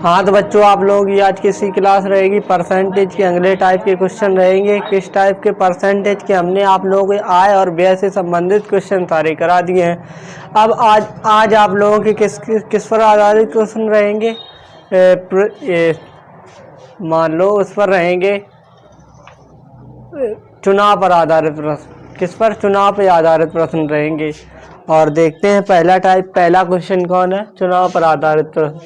हाँ तो बच्चों, आप लोग की आज की सी क्लास रहेगी परसेंटेज के अगले टाइप के क्वेश्चन रहेंगे। किस टाइप के परसेंटेज के, हमने आप लोगों के आय और व्यय से संबंधित क्वेश्चन सारे करा दिए हैं। अब आज आप लोगों के किस पर आधारित क्वेश्चन रहेंगे, मान लो उस पर रहेंगे चुनाव पर आधारित प्रश्न। किस पर? चुनाव पर आधारित प्रश्न रहेंगे। और देखते हैं पहला क्वेश्चन कौन है, चुनाव पर आधारित प्रश्न।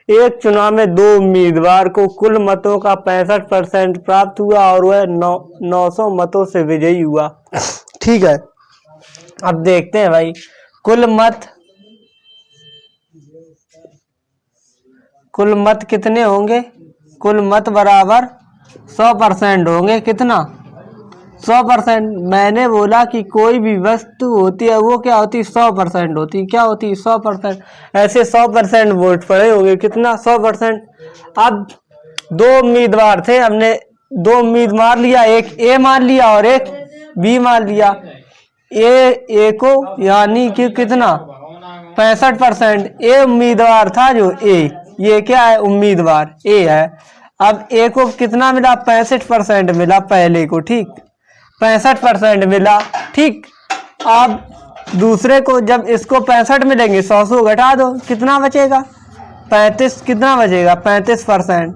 एक चुनाव में दो उम्मीदवार को कुल मतों का 65% प्राप्त हुआ और वह 900 मतों से विजयी हुआ। ठीक है, अब देखते हैं भाई, कुल मत कितने होंगे? कुल मत बराबर 100% होंगे। कितना? 100%। मैंने बोला कि कोई भी वस्तु होती है वो क्या होती? 100% होती। क्या होती? 100%। ऐसे 100% वोट पड़े होंगे। कितना? 100%। अब दो उम्मीदवार थे, हमने दो उम्मीद मान लिया, एक ए मान लिया और एक बी मान लिया। ए को यानी कि कितना? 65%। ए उम्मीदवार था जो ए, ये क्या है? उम्मीदवार ए है। अब ए को कितना मिला? 65% मिला पहले को। ठीक, 65% मिला। ठीक, अब दूसरे को जब इसको 65 मिलेंगे, 100 से घटा दो, कितना बचेगा? 35। कितना बचेगा? 35%।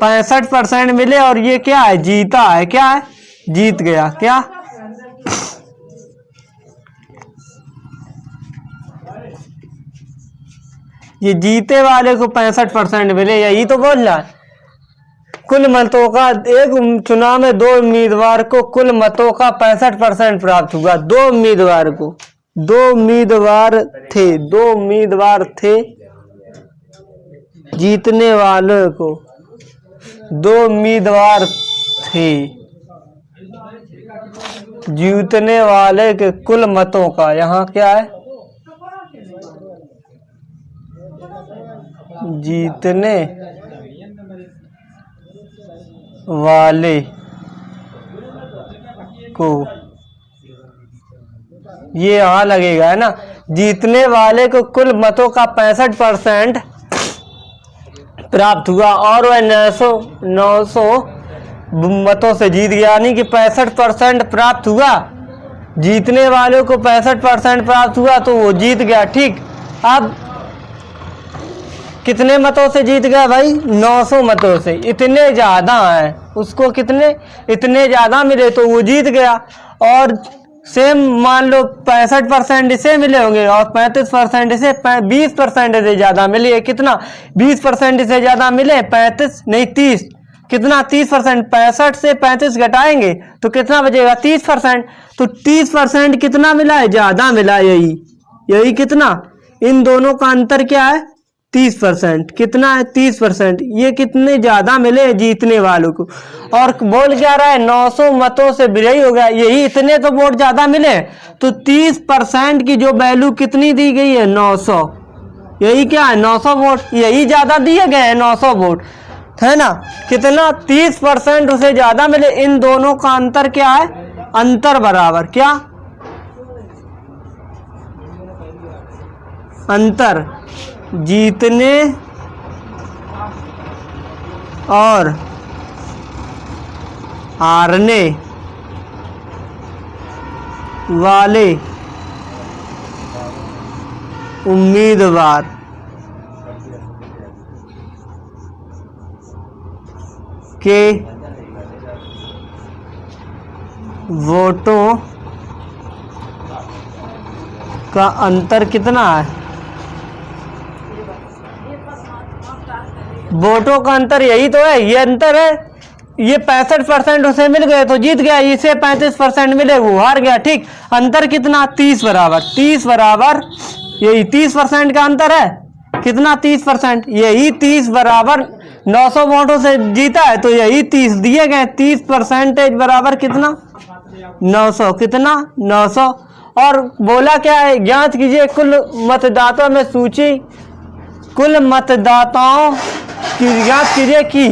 65% मिले और ये क्या है? जीता है। क्या है? जीत गया। क्या? ये जीते वाले को 65% मिले, यही तो बोल रहा है। कुल मतों का, एक चुनाव में दो उम्मीदवार को कुल मतों का 65% प्राप्त हुआ। दो उम्मीदवार थे जीतने वाले को, दो उम्मीदवार थे जीतने वाले के कुल मतों का, यहाँ क्या है? जीतने वाले को, ये यहां लगेगा, है ना? जीतने वाले को कुल मतों का 65% प्राप्त हुआ और वह 900 मतों से जीत गया। यानी कि 65% प्राप्त हुआ, जीतने वाले को 65% प्राप्त हुआ तो वो जीत गया। ठीक, अब कितने मतों से जीत गया भाई? 900 मतों से। इतने ज्यादा हैं उसको, इतने ज्यादा मिले तो वो जीत गया। और सेम मान लो 65% इसे मिले होंगे और 35% इसे, 20% से ज्यादा मिले। कितना? 20% से ज्यादा मिले, 35 नहीं 30। कितना? 30%। 65 से 35 घटाएंगे तो कितना बचेगा? 30%। तो 30% कितना मिला है? ज्यादा मिला। यही कितना? इन दोनों का अंतर क्या है? 30%। कितना है? 30%। ये कितने ज्यादा मिले? जीतने वालों को। और बोल क्या रहा है? 900 मतों से विजयी हो गया। यही इतने तो वोट ज्यादा मिले, तो 30% की जो वैल्यू कितनी दी गई है? 900। यही क्या है? 900 वोट। यही ज्यादा दिए गए हैं 900 वोट, है ना? कितना? 30% उसे ज्यादा मिले। इन दोनों का अंतर क्या है? अंतर बराबर क्या? अंतर जीतने और हारने वाले उम्मीदवार के वोटों का अंतर कितना है? वोटों का अंतर यही तो है, ये अंतर है। ये 65% उसे मिल गए तो जीत गया, इसे 35% मिले वो हार गया। ठीक, अंतर कितना? 30 बराबर। 30 बराबर, यही 30% का अंतर है। कितना? 30%। यही 30 बराबर 900 वोटों से जीता है तो यही 30 दिए गए। 30% बराबर कितना? 900। कितना? 900। और बोला क्या है? ज्ञात कीजिए कुल मतदाताओं में सूची, कुल मतदाताओं की ज्ञात कीजिए कि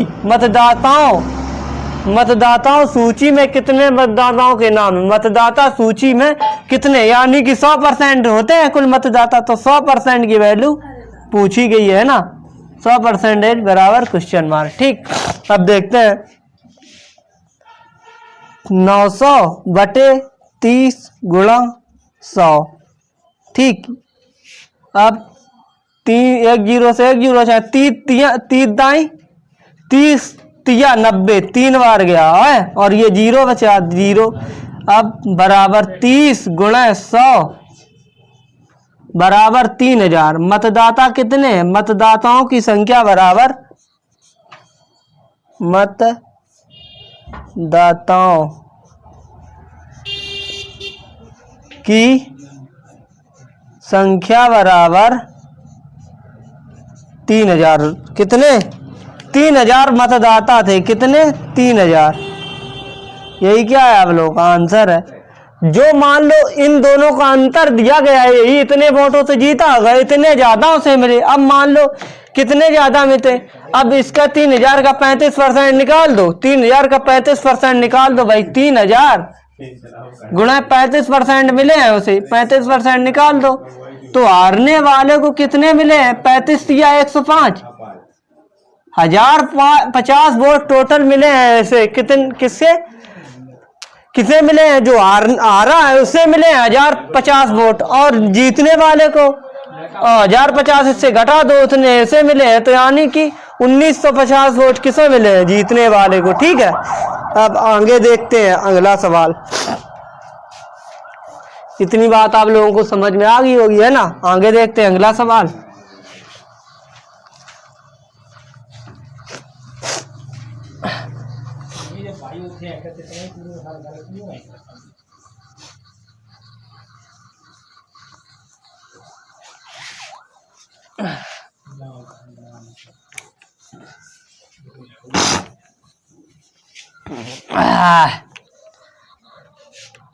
मतदाताओं सूची में कितने मतदाताओं के नाम है? मतदाता सूची में कितने, यानी कि 100% होते हैं कुल मतदाता, तो 100% की वैल्यू पूछी गई है ना, 100% बराबर क्वेश्चन मार्क। ठीक, अब देखते हैं 900 बटे 30 गुणा 100। ठीक, अब 1 जीरो से 1 जीरो चाहे 30 दाई 30 तिया 90, 3 बार गया है और ये जीरो बचा 0। अब बराबर 30 गुणा 100 बराबर 3000। मतदाता कितने हैं? मतदाताओं की संख्या बराबर मतदाताओं की संख्या बराबर 3000। कितने? 3000 मतदाता थे। कितने? 3000। यही क्या है आप लोगों का आंसर है। जो मान लो इन दोनों का अंतर दिया गया है, यही इतने वोटों से जीता, अगर इतने ज्यादा से मिले। अब मान लो कितने ज्यादा मिले, अब इसका 3000 का 35% निकाल दो। 3000 का 35% निकाल दो भाई। 3000 गुणा 35% मिले हैं उसे, 35% निकाल दो तो हारने वाले को कितने मिले हैं? 35 या 105, 1050 वोट टोटल मिले हैं। ऐसे कितने किसे मिले हैं? जो हारा है उससे मिले हैं 1050 वोट, और जीतने वाले को 1050 इससे घटा दो, उतने ऐसे मिले हैं। तो यानी कि 1950 वोट किसे मिले हैं? जीतने वाले को। ठीक है, अब आगे देखते हैं अगला सवाल। इतनी बात आप लोगों को समझ में आ गई होगी, है ना। आगे देखते हैं अगला सवाल।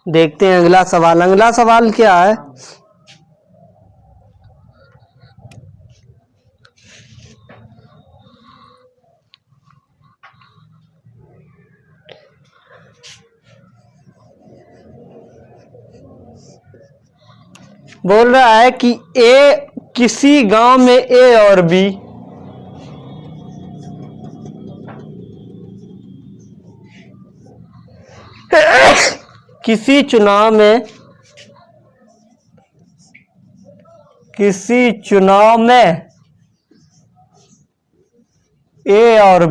देखते हैं अगला सवाल। अगला सवाल क्या है? बोल रहा है कि ए किसी गांव में ए और बी किसी चुनाव में ए और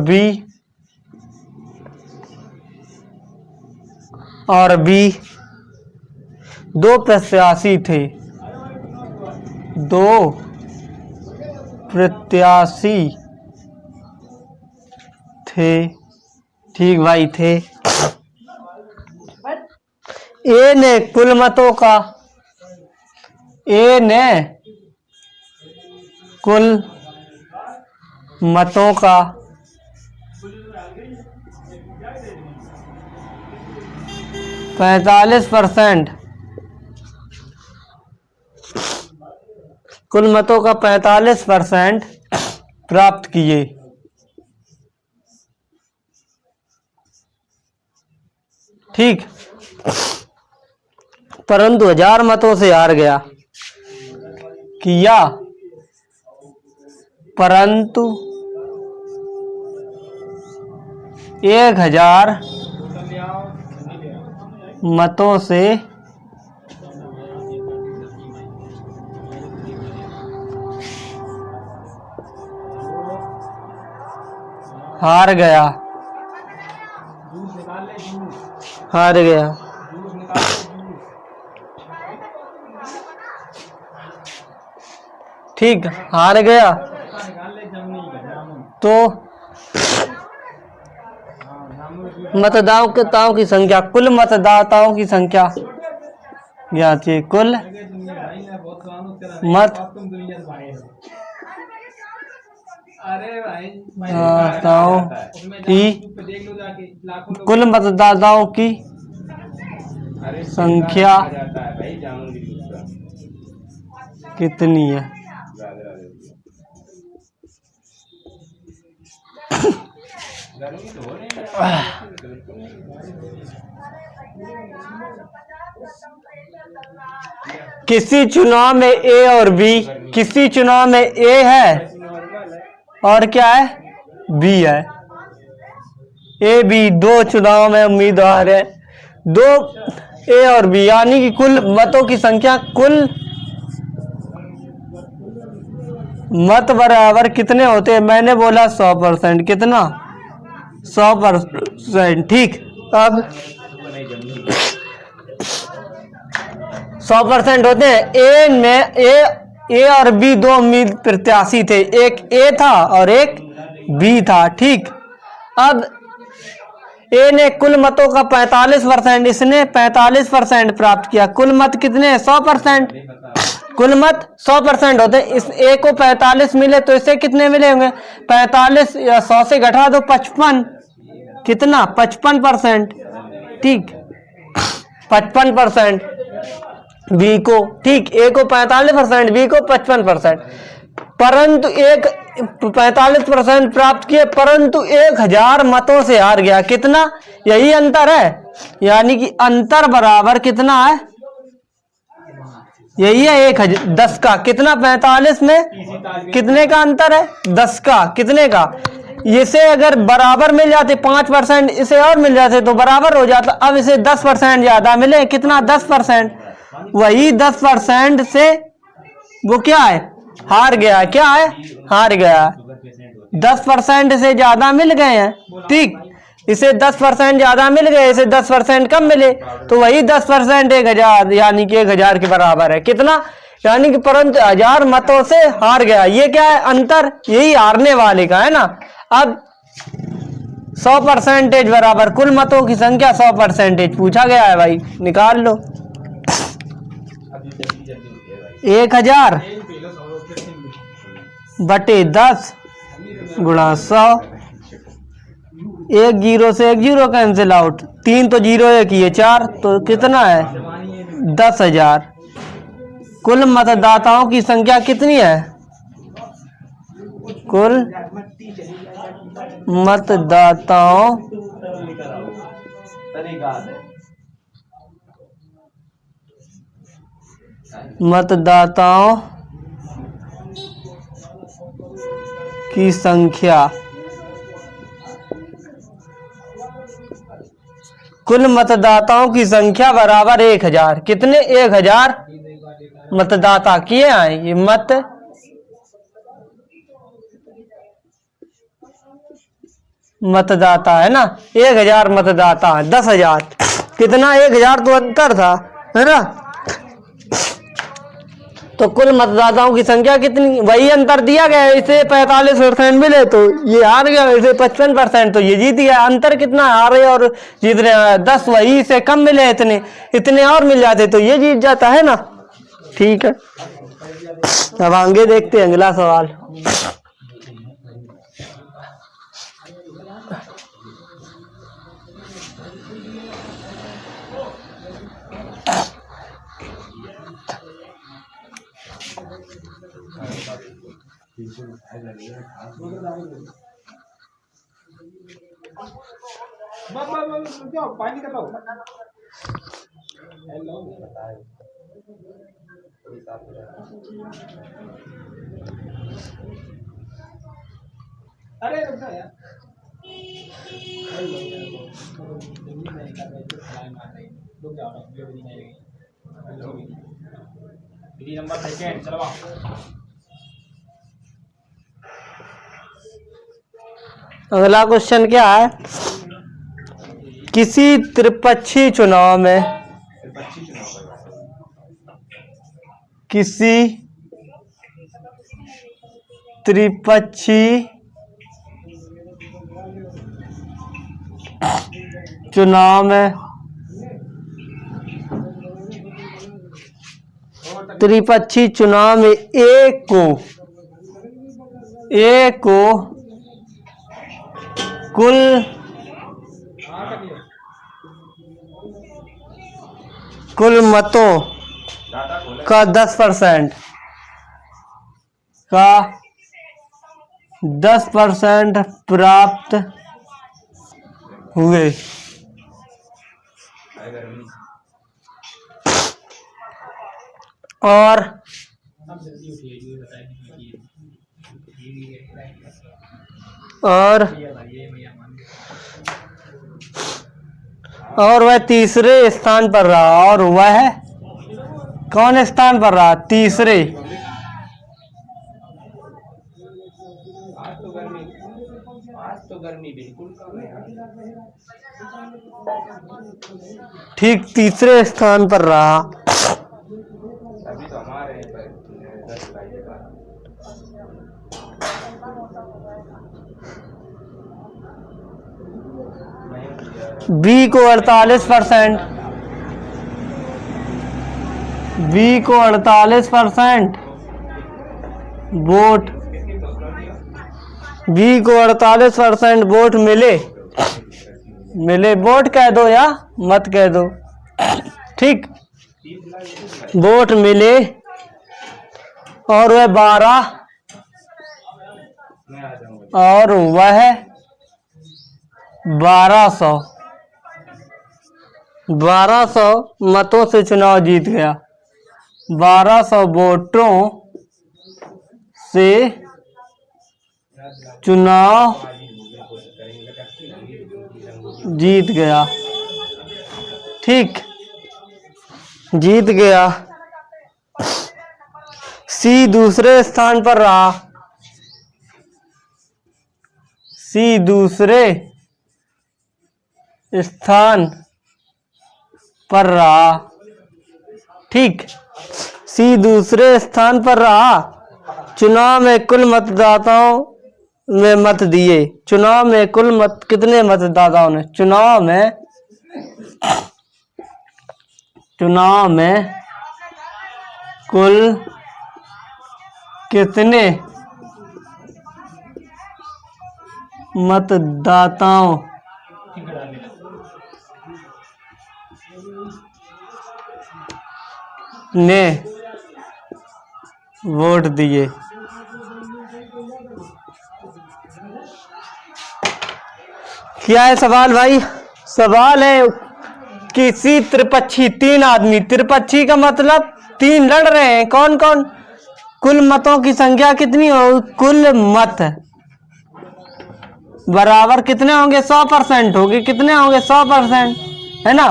बी दो प्रत्याशी थे। दो प्रत्याशी थे। ठीक भाई, थे। ए ने कुल मतों का 45%, कुल मतों का 45% प्राप्त किए। ठीक, परंतु 1000 मतों से हार गया। परंतु 1000 मतों से हार गया। ठीक, हार गया तो मतदाताओं की संख्या, कुल मतदाताओं की संख्या ज्ञात है। कुल मतदाताओं की संख्या कितनी है? किसी चुनाव में ए और बी, किसी चुनाव में ए है और क्या है, बी है। ए बी दो चुनाव में उम्मीदवार है, दो ए और बी, यानी कि कुल मतों की संख्या, कुल मत बराबर कितने होते हैं? मैंने बोला 100%, कितना? 100%, ठीक। अब 100% होते हैं। ए में ए और बी दो उम्मीद प्रत्याशी थे, एक ए था और एक बी था, ठीक। अब ए ने कुल मतों का 45%, इसने 45% प्राप्त किया। कुल मत कितने हैं? 100%। कुल मत 100% होते हैं। इस ए को 45 मिले तो इसे कितने मिले होंगे? 45 या 100 से घटा दो 55, कितना? 55%, ठीक। 55% बी को, ठीक। ए को 45%, बी को 55%। परंतु एक 45% प्राप्त किए, परंतु 1000 मतों से हार गया। कितना? यही अंतर है, यानी कि अंतर बराबर कितना है? यही है 10 का। कितना? 45 में कितने का अंतर है? 10 का। कितने का? इसे अगर बराबर मिल जाते 5%, इसे और मिल जाते तो बराबर हो जाता। अब इसे 10% ज्यादा मिले, कितना? 10%। वही 10% से वो क्या है? हार गया। क्या है? हार गया। 10% से ज्यादा मिल गए हैं, ठीक। इसे 10% ज्यादा मिल गए, इसे 10% कम मिले, तो वही 10% 1000, यानी कि 1000 के बराबर है। कितना? यानी कि परंतु 1000 मतों से हार गया। ये क्या है? अंतर। यही हारने वाले का है ना। अब 100% बराबर कुल मतों की संख्या 100% पूछा गया है भाई, निकाल लो। 1000 बटे 10 गुणा 100। 1 0 से 1 0 कैंसिल आउट, 3 तो 0 1 ये 4, तो कितना है? 10,000। कुल मतदाताओं की संख्या कितनी है? कुल मतदाताओं की संख्या, कुल मतदाताओं की संख्या बराबर 1000। कितने? 1000 मतदाता किए आए। ये मतदाता है ना, 1000 मतदाता है। 10,000 कितना? 1000 तो अंतर था, है ना। तो कुल मतदाताओं की संख्या कितनी? वही अंतर दिया गया है। इसे 45% मिले तो ये हार गया, इसे 55% तो ये जीत गया। अंतर कितना? हारे और जीत रहे 10, वही से कम मिले, इतने और मिल जाते तो ये जीत जाता है ना, ठीक है। अब आगे देखते हैं अगला सवाल। पानी का अरे यार नंबर सेकंड चलो। अगला क्वेश्चन क्या है? किसी त्रिपक्षीय चुनाव में, किसी त्रिपक्षीय चुनाव में, त्रिपक्षीय चुनाव में ए को कुल मतों का 10% प्राप्त हुए। और वह तीसरे स्थान पर रहा। और वह कौन स्थान पर रहा? तीसरे। ठीक, तीसरे स्थान पर रहा। बी को 48%, बी को 48% वोट, बी को 48% वोट मिले। वोट कह दो या मत कह दो, ठीक। वोट मिले और वह 1200 मतों से चुनाव जीत गया। 1200 वोटों से चुनाव जीत गया, ठीक, जीत गया। सी दूसरे स्थान पर रहा, सी दूसरे स्थान पर रहा, ठीक। सी दूसरे स्थान पर रहा। चुनाव में कुल मतदाताओं में मत दिए। चुनाव में कुल मत कितने मतदाताओं ने? चुनाव में कुल कितने मतदाताओं ने वोट दिए? क्या है सवाल भाई? सवाल है किसी त्रिपक्षी, 3 आदमी, त्रिपक्षी का मतलब 3 लड़ रहे हैं। कौन कौन? कुल मतों की संख्या कितनी हो? कुल मत बराबर कितने होंगे? 100% होंगे। कितने होंगे? 100%, है ना?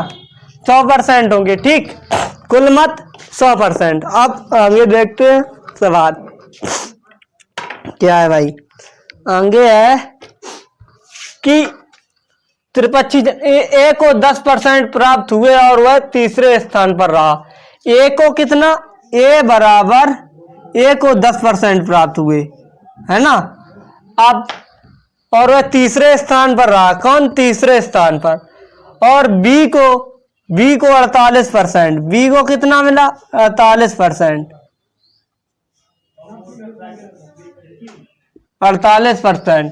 100% होंगे, ठीक। कुल मत 100%। अब आगे देखते हैं सवाल क्या है भाई। आगे है कि त्रिपक्षी ए को 10% प्राप्त हुए और वह तीसरे स्थान पर रहा। ए को कितना? ए बराबर ए को 10% प्राप्त हुए, है ना? अब और वह तीसरे स्थान पर रहा। कौन? तीसरे स्थान पर। और बी को 48%। बी को कितना मिला? 48%। 48%।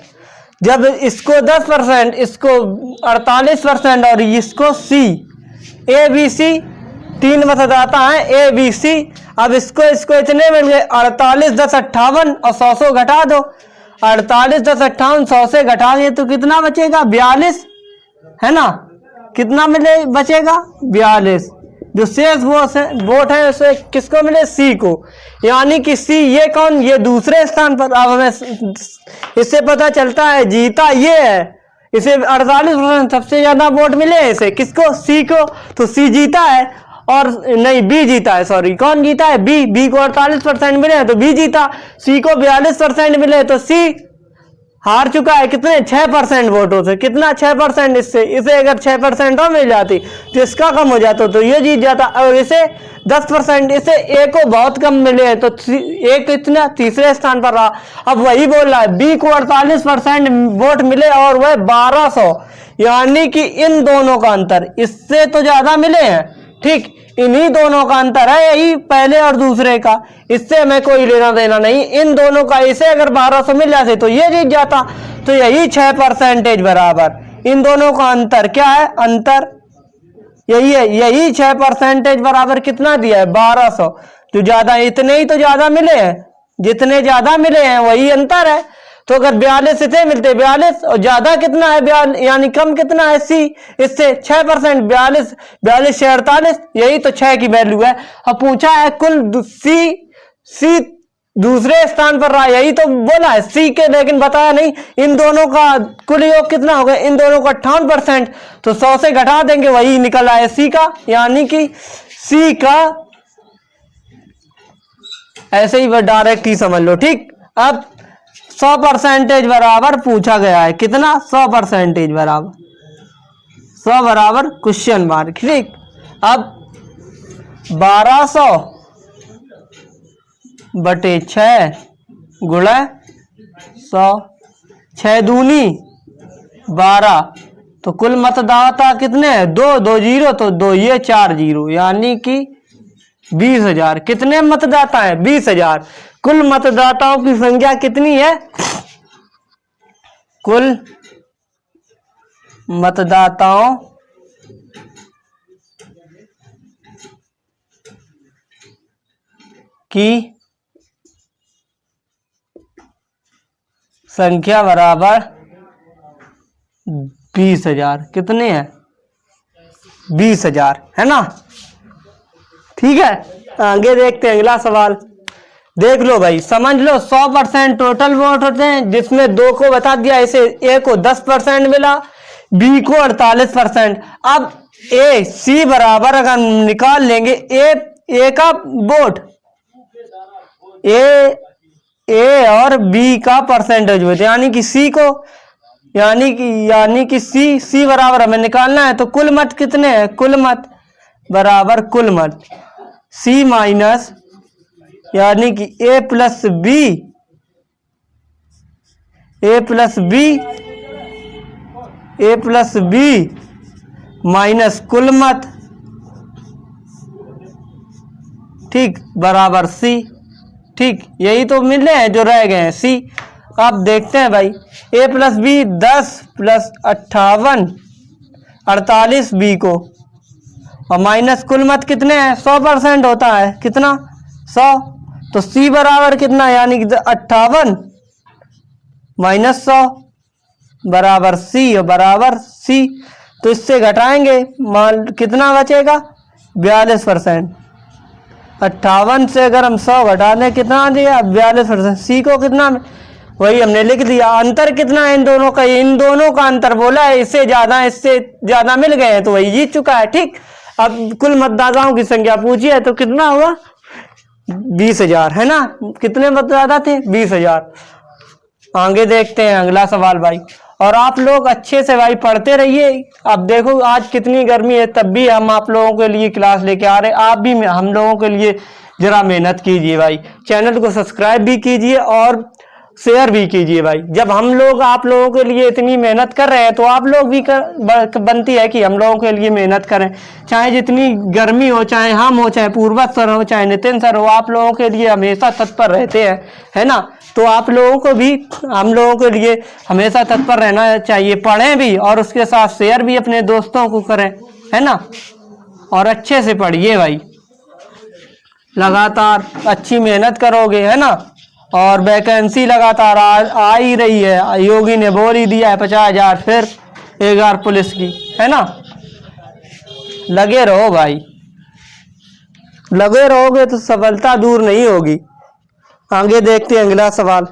जब इसको 10%, इसको 48% और इसको सी, ए बी सी 3 मतदाता हैं, ए बी सी। अब इसको इतने मिल गए 48 10 58 और 100 घटा दो। 48 10 58 100 से घटाएंगे तो कितना बचेगा? 42, है ना? कितना मिले बचेगा? 42। जो शेष वोट है उसे किसको मिले? सी को। यानी कि सी, ये कौन? ये दूसरे स्थान पर। अब हमें इससे पता चलता है जीता ये है। इसे 48% सबसे ज्यादा वोट मिले हैं इसे। किसको? सी को। तो सी जीता है। और नहीं, बी जीता है, सॉरी। कौन जीता है? बी। बी को 48% मिले हैं तो बी जीता। सी को 42% मिले तो सी हार चुका है। कितने? 6% वोटों से। कितना? 6%। इसे अगर 6% और मिल जाती तो इसका कम हो जाता तो ये जीत जाता। और इसे 10%, इसे ए को बहुत कम मिले हैं तो ए कितना? तीसरे स्थान पर रहा। अब वही बोल रहा है बी को 48% वोट मिले और वह 1200, यानी कि इन दोनों का अंतर इससे तो ज्यादा मिले हैं, ठीक। इन्हीं दोनों का अंतर है, यही पहले और दूसरे का। इससे हमें कोई लेना देना नहीं। इन दोनों का, इसे अगर 1200 मिल जाते तो ये जीत जाता। तो यही 6% बराबर। इन दोनों का अंतर क्या है? अंतर यही है। यही 6% बराबर कितना दिया है? 1200। जो ज्यादा, इतने ही तो ज्यादा मिले हैं। जितने ज्यादा मिले हैं वही अंतर है। तो अगर 42 इसे मिलते 42 और ज्यादा कितना है 42 यानी कम कितना है सी इससे 6%। 42 42 से 48 यही तो 6 की वैल्यू है। अब पूछा है कुल सी दूसरे स्थान पर रहा, यही तो बोला है सी के, लेकिन बताया नहीं इन दोनों का कुल योग कितना होगा, इन दोनों का 58%। तो 100 से घटा देंगे वही निकल आए सी का, यानी कि सी का ऐसे ही डायरेक्ट ही समझ लो। ठीक, अब 100% बराबर पूछा गया है कितना, 100% बराबर 100 बराबर क्वेश्चन मार्क। ठीक, अब 1200 बटे 6 गुणा 100, 6 दूनी 12, तो कुल मतदाता कितने हैं 2 2 जीरो, तो 2 ये 4 जीरो, यानी कि 20,000। कितने मतदाता हैं 20,000। कुल मतदाताओं की संख्या कितनी है, कुल मतदाताओं की संख्या बराबर 20,000। कितने हैं 20,000, है ना। ठीक है, आगे देखते हैं अगला सवाल। देख लो भाई, समझ लो 100% टोटल वोट होते हैं, जिसमें 2 को बता दिया, इसे ए को 10% मिला, बी को 48%। अब ए सी बराबर अगर निकाल लेंगे ए का वोट, ए और बी का परसेंटेज होता है, यानी कि सी को, यानी कि सी बराबर हमें निकालना है, तो कुल मत कितने हैं, कुल मत बराबर कुल मत सी माइनस, यानी कि ए प्लस बी माइनस कुल मत, ठीक, बराबर सी। ठीक, यही तो मिले हैं जो रह गए हैं सी। अब देखते हैं भाई, ए प्लस बी 10 प्लस 58 48 बी को, और माइनस कुल मत कितने हैं 100% होता है, कितना 100, तो सी बराबर कितना, यानी कि 58 माइनस 100 बराबर सी, और बराबर सी, तो इससे घटाएंगे मान कितना बचेगा 42%। 58 से अगर हम 100 घटा दें कितना दिया 42%। सी को कितना, वही हमने लिख दिया। अंतर कितना है इन दोनों का, इन दोनों का अंतर बोला है, इससे ज्यादा मिल गए हैं तो वही जीत चुका है। ठीक, अब कुल मतदाताओं की संख्या पूछी है तो कितना हुआ 20,000, है ना। कितने मतदाता थे 20,000। आगे देखते हैं अगला सवाल भाई, और आप लोग अच्छे से भाई पढ़ते रहिए। अब देखो आज कितनी गर्मी है, तब भी हम आप लोगों के लिए क्लास लेके आ रहे हैं। आप भी हम लोगों के लिए जरा मेहनत कीजिए भाई, चैनल को सब्सक्राइब भी कीजिए और शेयर भी कीजिए भाई। जब हम लोग आप लोगों के लिए इतनी मेहनत कर रहे हैं तो आप लोग भी बनती है कि हम लोगों के लिए मेहनत करें। चाहे जितनी गर्मी हो, चाहे हम हो, चाहे पूर्वज सर हो, चाहे नितिन सर हो, आप लोगों के लिए हमेशा तत्पर रहते हैं, है ना। तो आप लोगों को भी हम लोगों के लिए हमेशा तत्पर रहना चाहिए, पढ़ें भी और उसके साथ शेयर भी अपने दोस्तों को करें, है ना। और अच्छे से पढ़िए भाई, लगातार अच्छी मेहनत करोगे, है ना। और वैकेंसी लगातार आ ही रही है, योगी ने बोल ही दिया है 50,000 फिर 1,000 पुलिस की, है ना। लगे रहो भाई, लगे रहोगे तो सफलता दूर नहीं होगी। आगे देखते हैं अगला सवाल,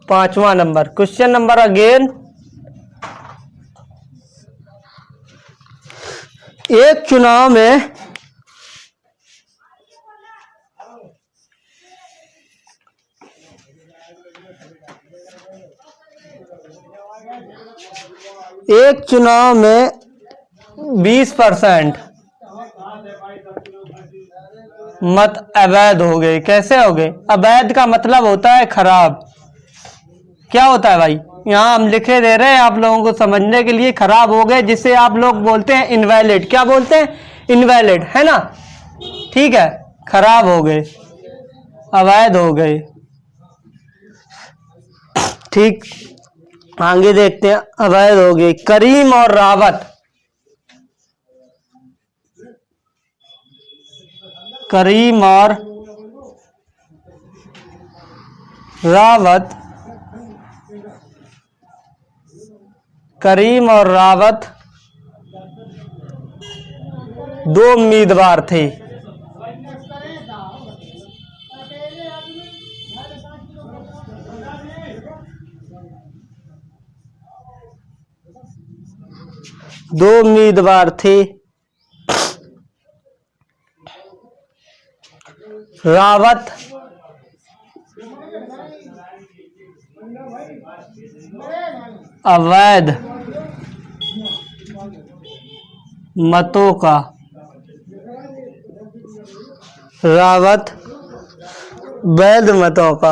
5वां नंबर क्वेश्चन नंबर अगेन। एक चुनाव में एक चुनाव में 20% मत अवैध हो गए। कैसे हो गए, अवैध का मतलब होता है खराब। क्या होता है भाई, यहाँ हम लिखे दे रहे हैं आप लोगों को समझने के लिए, खराब हो गए, जिसे आप लोग बोलते हैं इनवैलिड। क्या बोलते हैं, इनवैलिड, है ना। ठीक है, खराब हो गए, अवैध हो गए। ठीक, आगे देखते हैं, अवैध हो गए। करीम और रावत, करीम और रावत, करीम और रावत दो उम्मीदवार थे। दो उम्मीदवार थे। रावत अवैध मतों का, रावत वैध मतों का,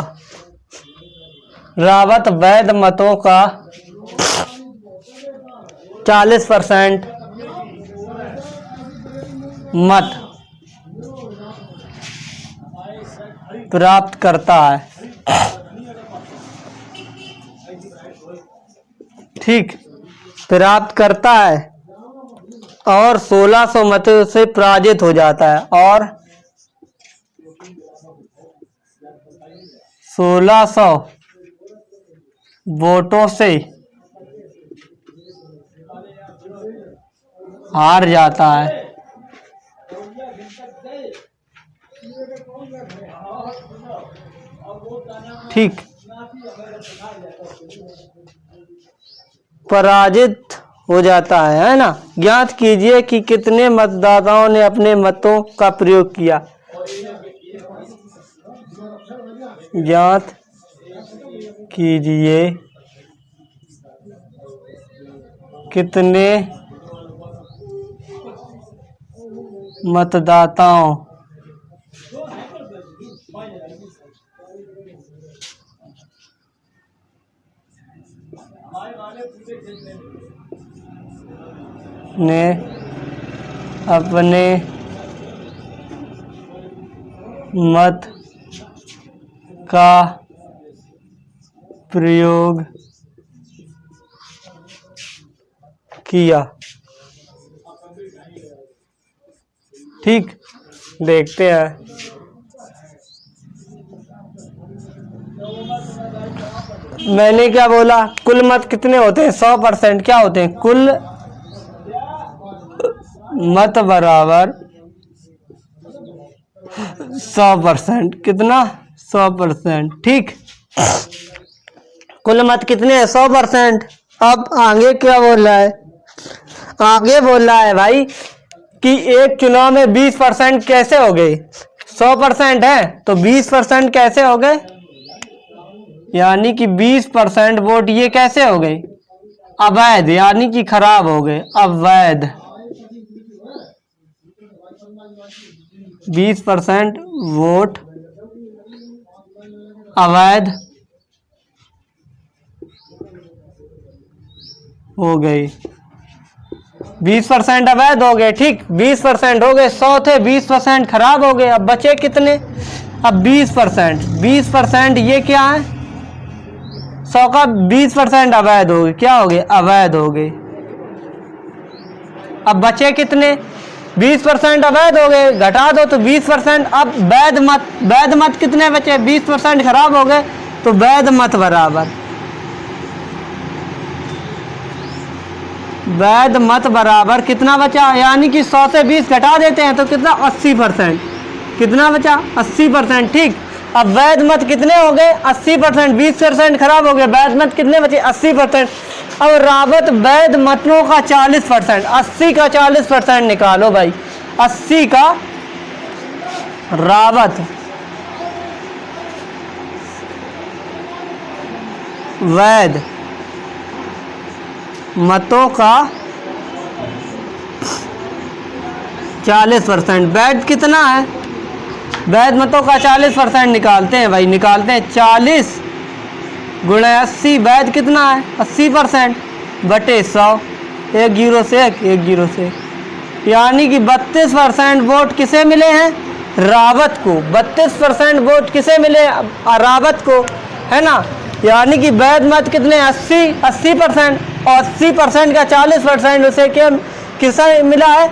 रावत वैध मतों का 40% मत प्राप्त करता है। ठीक, प्राप्त करता है और 1600 मतों से पराजित हो जाता है, और 1600 वोटों से हार जाता है। ठीक, पराजित हो जाता है ना। ज्ञात कीजिए कि कितने मतदाताओं ने अपने मतों का प्रयोग किया। ज्ञात कीजिए कितने मतदाताओं ने अपने मत का प्रयोग किया। ठीक, देखते हैं। मैंने क्या बोला, कुल मत कितने होते हैं? 100%। क्या होते हैं? कुल मत बराबर 100%। कितना? 100%। ठीक, कुल मत कितने हैं? 100%। अब आगे क्या बोल रहा है? आगे बोल रहा है भाई कि एक चुनाव में 20% कैसे हो गए? 100% है तो 20% कैसे हो गए? यानी कि 20% वोट ये कैसे हो गए? अवैध, यानी कि खराब हो गए। अवैध 20% वोट अवैध हो गई। 20% अवैध हो गए। ठीक, 20% हो गए। 100 थे, 20% खराब हो गए। अब बचे कितने? अब 20%। 20% ये क्या है? 100 का 20% अवैध हो गए। क्या हो गए? अवैध हो गए। अब बचे कितने? 20% अवैध हो गए, घटा दो तो 20%। अब वैध मत, वैध मत कितने बचे? 20% खराब हो गए तो वैध मत बराबर, वैध मत बराबर कितना बचा? यानी कि 100 से 20 घटा देते हैं तो कितना? 80%। कितना बचा? 80%। ठीक, अब वैध मत कितने हो गए? 80%। 20% खराब हो गए, वैध मत कितने बचे? 80%। अब रावत वैध मतों का 40%, 80 का 40% निकालो भाई। 80 का रावत वैध मतों का 40%। वैध कितना है? वैध मतों का 40% निकालते हैं भाई, निकालते हैं। 40 गुणे 80, वैध कितना है? 80% बटे 100। 1 जीरो से 1 जीरो से, यानी कि 32% वोट किसे मिले हैं? रावत को। 32% वोट किसे मिले? रावत को, है ना। यानी कि वैध मत कितने? 80%। और 80% का 40% उसे क्या किसे मिला है?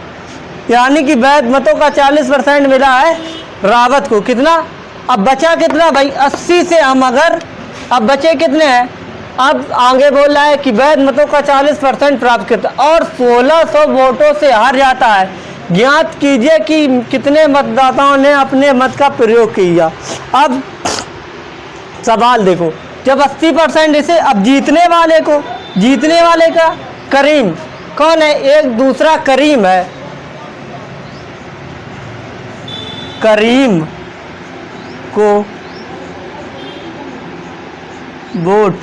यानी कि वैध मतों का 40% मिला है रावत को। कितना? अब बचा कितना भाई 80 से हम अगर अब बचे कितने हैं, अब आगे बोल रहा है कि वैध मतों का 40% प्राप्त करता और 1600 वोटों से हार जाता है। ज्ञात कीजिए कि कितने मतदाताओं ने अपने मत का प्रयोग किया। अब सवाल देखो, जब 80% इसे, अब जीतने वाले का करीम कौन है, एक दूसरा करीम है, करीम को वोट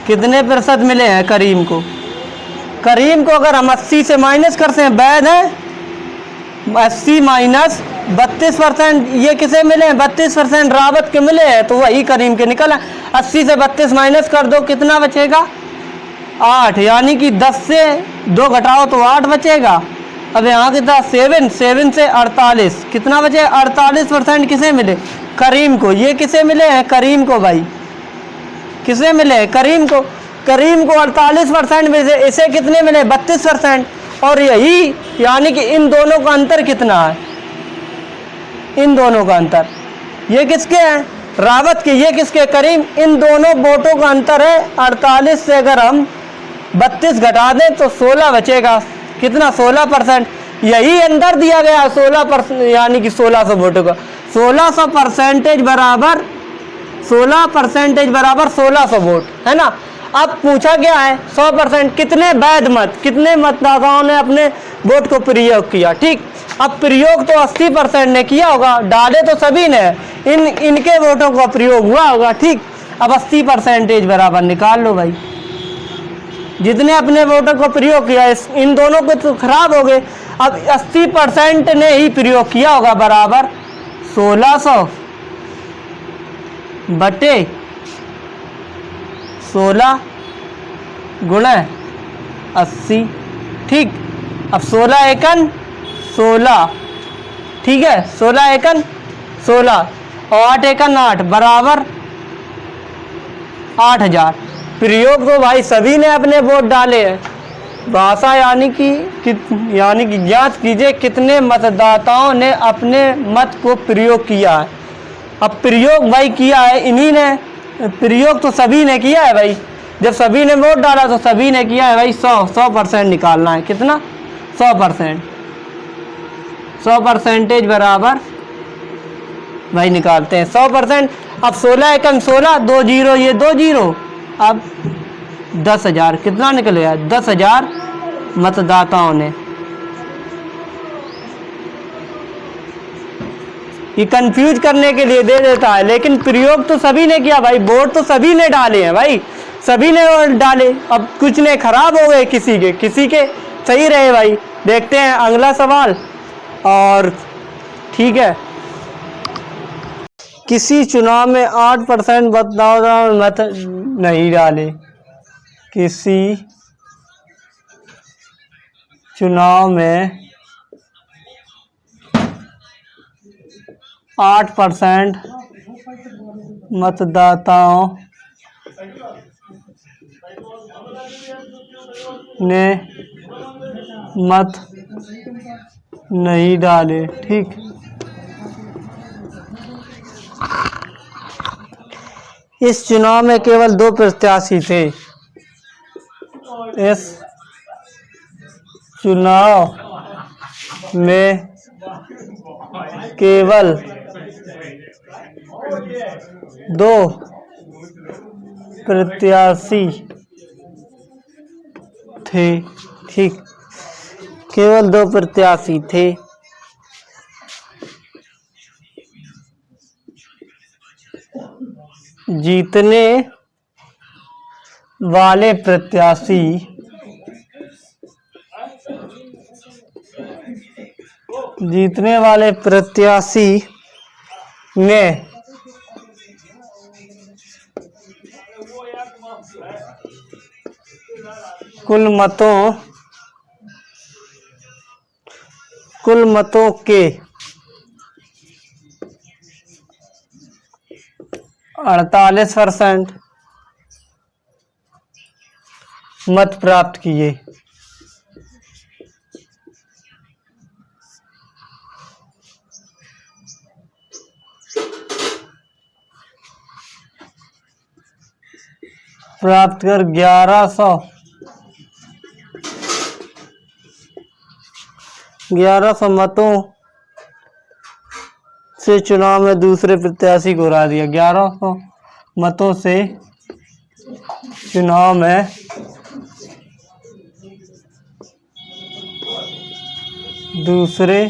कितने प्रतिशत मिले हैं करीम को अगर हम 80 से माइनस करते हैं, वैध है 80 माइनस 32%, ये किसे मिले हैं 32% रावत के मिले हैं, तो वही करीम के निकला। 80 से 32 माइनस कर दो, कितना बचेगा 8, यानी कि 10 से 2 घटाओ तो 8 बचेगा। अब यहाँ कितना 7 से 48, कितना बचे 48% किसे मिले, करीम को। ये किसे मिले हैं, करीम को भाई, किसे मिले हैं, करीम को 48% में से इसे कितने मिले 32%। और यही यानी कि इन दोनों का अंतर कितना है, इन दोनों का अंतर, ये किसके हैं रावत के, ये किसके करीम, इन दोनों वोटों का अंतर है 48 से अगर हम 32 घटा दें तो 16 बचेगा, कितना 16%। यही अंतर दिया गया 16%, यानी कि 1600 वोटों का 16% बराबर 1600 वोट है ना। अब पूछा गया है 100% कितने वैध मत, कितने मतदाताओं ने अपने वोट को प्रयोग किया। ठीक, अब प्रयोग तो 80% ने किया होगा, डाले तो सभी ने, इनके वोटों का प्रयोग हुआ होगा। ठीक, अब 80% बराबर निकाल लो भाई, जितने अपने वोटों को प्रयोग किया, इन दोनों को तो खराब हो गए। अब 80% ने ही प्रयोग किया होगा, बराबर 1600 बटे 16 गुणा 80। ठीक, अब 16 एकन 16, ठीक है 16 एकन 16 और 8 एकन 8 बराबर 8000। प्रयोग तो भाई सभी ने अपने वोट डाले हैं। भाषा यानी कि ज्ञात कीजिए कितने मतदाताओं ने अपने मत को प्रयोग किया है। अब प्रयोग भाई किया है इन्हीं ने, प्रयोग तो सभी ने किया है भाई, जब सभी ने वोट डाला तो सभी ने किया है भाई। 100% निकालना है, कितना 100% बराबर भाई निकालते हैं 100%। अब 16 एकम 16, 2 जीरो, ये 2 जीरो, अब 10,000 कितना निकलेगा 10,000 मतदाताओं ने। ये कंफ्यूज करने के लिए दे देता है, लेकिन प्रयोग तो सभी ने किया भाई, वोट तो सभी ने डाले हैं भाई, सभी ने वोट डाले। अब कुछ ने खराब हो गए, किसी के सही रहे भाई। देखते हैं अगला सवाल। और ठीक है, किसी चुनाव में 8% मतदाताओं मत नहीं डाले, किसी चुनाव में 8% मतदाताओं ने मत नहीं डाले। ठीक, इस चुनाव में केवल 2 प्रत्याशी थे। इस चुनाव में केवल 2 प्रत्याशी थे। ठीक, केवल 2 प्रत्याशी थे। जीतने वाले प्रत्याशी ने कुल मतों के 48% मत प्राप्त किए। प्राप्त कर 1100 मतों से चुनाव में दूसरे प्रत्याशी को हरा दिया। 1100 मतों से चुनाव में दूसरे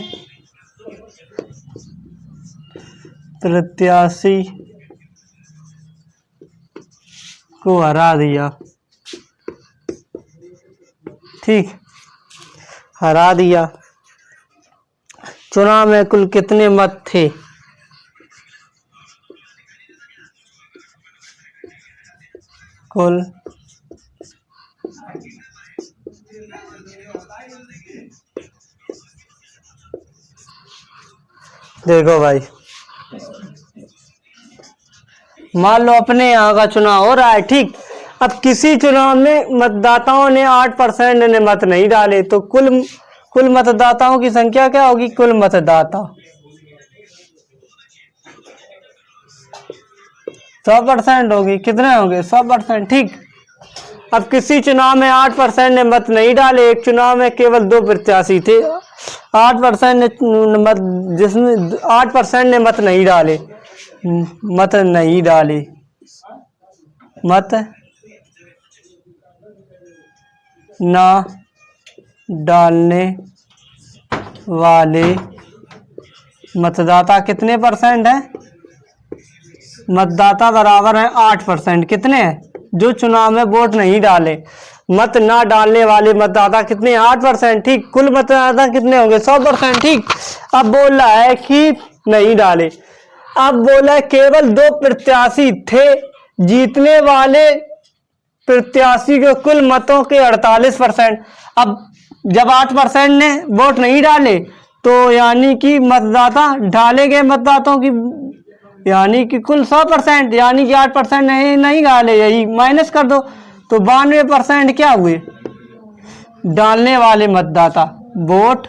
प्रत्याशी को हरा दिया। ठीक, हरा दिया। चुनाव में कुल कितने मत थे? कुल देखो भाई, मान लो अपने यहाँ का चुनाव हो रहा है, ठीक। अब किसी चुनाव में मतदाताओं ने 8% ने मत नहीं डाले, तो कुल मतदाताओं की संख्या क्या होगी? कुल मतदाता 100% होगी। कितने होंगे? 100%, ठीक। अब किसी चुनाव में 8% ने मत नहीं डाले, एक चुनाव में केवल 2 प्रत्याशी थे, 8% ने मत, जिसमें 8% ने मत नहीं डाले, मत ना डालने वाले मतदाता कितने परसेंट है? मतदाता बराबर है 8%। कितने हैं? जो चुनाव में वोट नहीं डाले। मत ना डालने वाले मतदाता कितने? 8%, ठीक। कुल मतदाता कितने होंगे? 100%, ठीक। अब बोल रहा है कि नहीं डाले, अब बोला है केवल 2 प्रत्याशी थे, जीतने वाले प्रत्याशी के कुल मतों के 48%। अब जब 8% ने वोट नहीं डाले, तो यानी कि मतदाता डाले गए मतदाताओं की, यानी कि कुल 100%, यानी कि 8% नहीं डाले, यही माइनस कर दो, तो 92% क्या हुए? डालने वाले मतदाता। वोट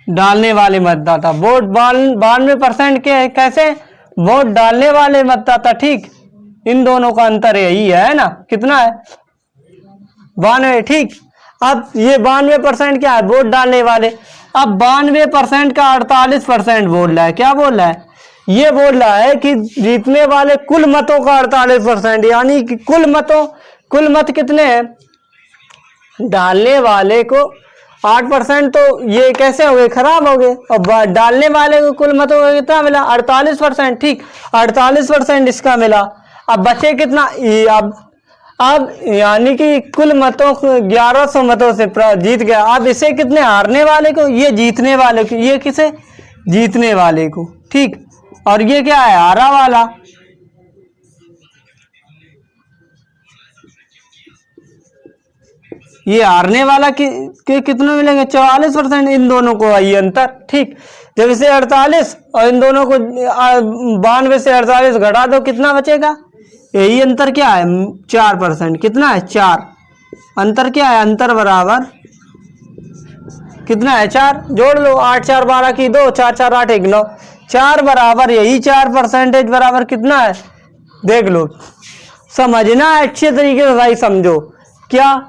डालने वाले मतदाता, वोट 92% के कैसे? वोट डालने वाले मतदाता, ठीक। इन दोनों का अंतर यही है ना, कितना है? 92, ठीक। अब ये 92% क्या है? वोट डालने वाले। अब 92% का 48% बोल रहा है, क्या बोल रहा है? ये बोल रहा है कि जीतने वाले कुल मतों का 48%, यानी कि कुल मत कितने हैं? डालने वाले को 8%, तो ये कैसे हो गए? खराब हो गए। और डालने वाले को कुल मतों का कितना मिला? 48%, ठीक। 48% इसका मिला। अब बचे कितना? अब यानी कि कुल मतों को 1100 मतों से जीत गया। अब इसे कितने? हारने वाले को, ये जीतने वाले को, ये किसे? जीतने वाले को, ठीक। और ये क्या है? हारा वाला। ये हारने वाला के कितने मिलेंगे? 44%। इन दोनों को ये अंतर, ठीक। जब इसे 48 और इन दोनों को 92 से 48 घटा दो, कितना बचेगा? यही अंतर क्या है? 4%। कितना है? 4। अंतर क्या है? अंतर बराबर कितना है? 4। जोड़ लो, 8 4 12 की 2, 4 4 8 1 9, 4 बराबर यही 4% बराबर कितना है? देख लो, समझना है अच्छे तरीके से भाई, समझो क्या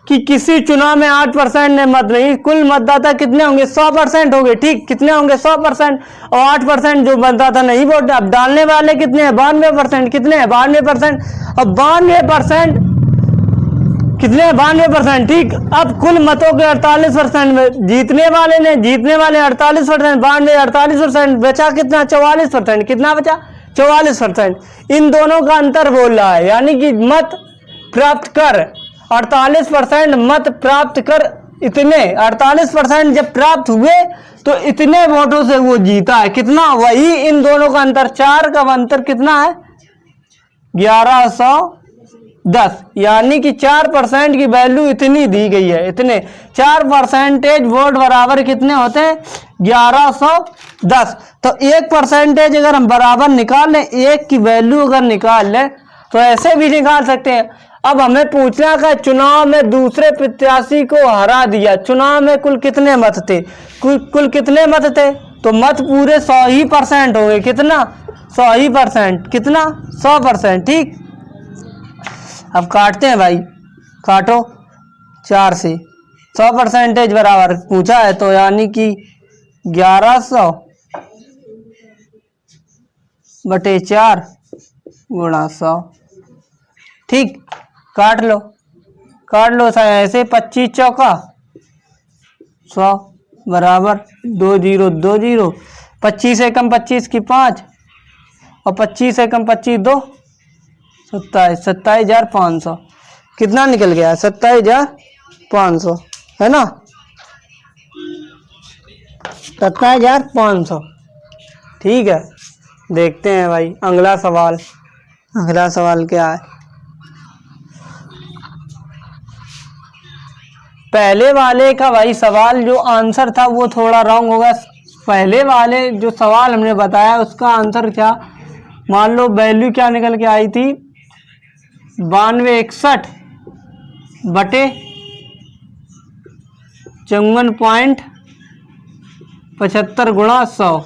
कि किसी चुनाव में 8% ने मत नहीं, कुल मतदाता कितने होंगे? 100% होंगे, ठीक। कितने होंगे? 100%। और 8% जो मतदाता नहीं वोट, अब डालने वाले कितने हैं? 92%। कितने हैं? 92%। अब 92% कितने हैं? 92%, ठीक। अब कुल मतों के 48% में जीतने वाले 48%, 92 48%, बचा कितना? 44%। कितना बचा? 44%। इन दोनों का अंतर बोल रहा है, यानी कि मत प्राप्त कर 48% मत प्राप्त कर, इतने 48% जब प्राप्त हुए तो इतने वोटों से वो जीता है। कितना? वही इन दोनों का अंतर, 4 का अंतर कितना है? 1110, यानी कि 4% की वैल्यू इतनी दी गई है। इतने 4% वोट बराबर कितने होते हैं? 1110। तो 1% अगर हम बराबर निकाल लें, 1 की वैल्यू अगर निकाल लें तो ऐसे भी निकाल सकते हैं। अब हमें पूछना है चुनाव में दूसरे प्रत्याशी को हरा दिया, चुनाव में कुल कितने मत थे, कुल कितने मत थे, तो मत पूरे 100% हो गए। कितना? 100%। कितना? 100%। ठीक, अब काटते हैं भाई, काटो 4 से। 100% बराबर पूछा है तो यानी कि 1100 बटे 4 गुणा 100। ठीक, काट लो ऐसे। 25 चौका 100 बराबर 2 0 2 0। 25 एकम 25 की 5 और 25 एकम 25 2 27। 27,500 कितना निकल गया? 27,500 है ना, 27,500। ठीक है, देखते हैं भाई अगला सवाल। अगला सवाल क्या है? पहले वाले का भाई सवाल जो आंसर था वो थोड़ा रॉन्ग होगा। पहले वाले जो सवाल हमने बताया उसका आंसर क्या, मान लो वैल्यू क्या निकल के आई थी, 9261 बटे 54.75 गुणा 100।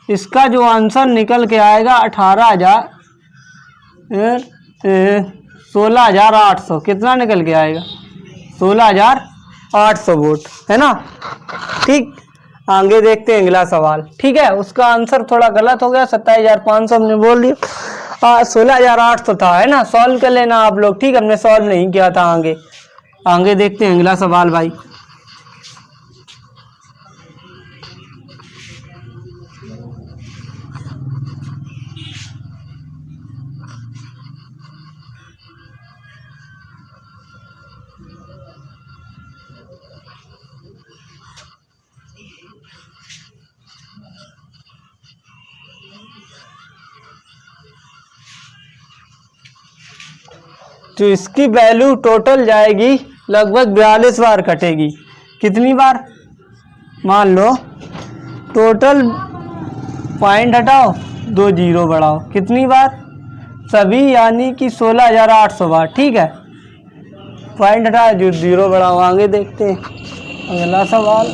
इसका जो आंसर निकल के आएगा 16,800। कितना निकल के आएगा? 16,800 वोट, है ना। ठीक, आगे देखते हैं अगला सवाल। ठीक है, उसका आंसर थोड़ा गलत हो गया, 27,500 हमने बोल दिया, 16,800 था, है ना। सॉल्व कर लेना आप लोग। ठीक, हमने सॉल्व नहीं किया था। आगे देखते हैं अगला सवाल भाई। तो इसकी वैल्यू टोटल जाएगी लगभग 42 बार कटेगी। कितनी बार? मान लो टोटल पॉइंट हटाओ, 2 जीरो बढ़ाओ, कितनी बार? सभी, यानी कि 16,800 बार। ठीक है, पॉइंट हटाओ, जो जीरो बढ़ाओ। आगे देखते हैं अगला सवाल।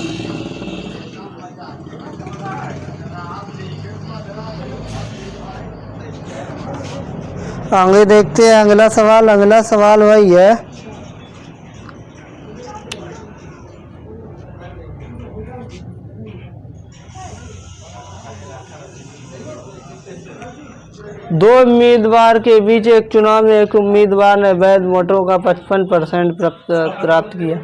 आगे देखते हैं अगला सवाल। अगला सवाल वही है, दो उम्मीदवार के बीच एक चुनाव में एक उम्मीदवार ने वैध वोटों का 55% प्राप्त किया।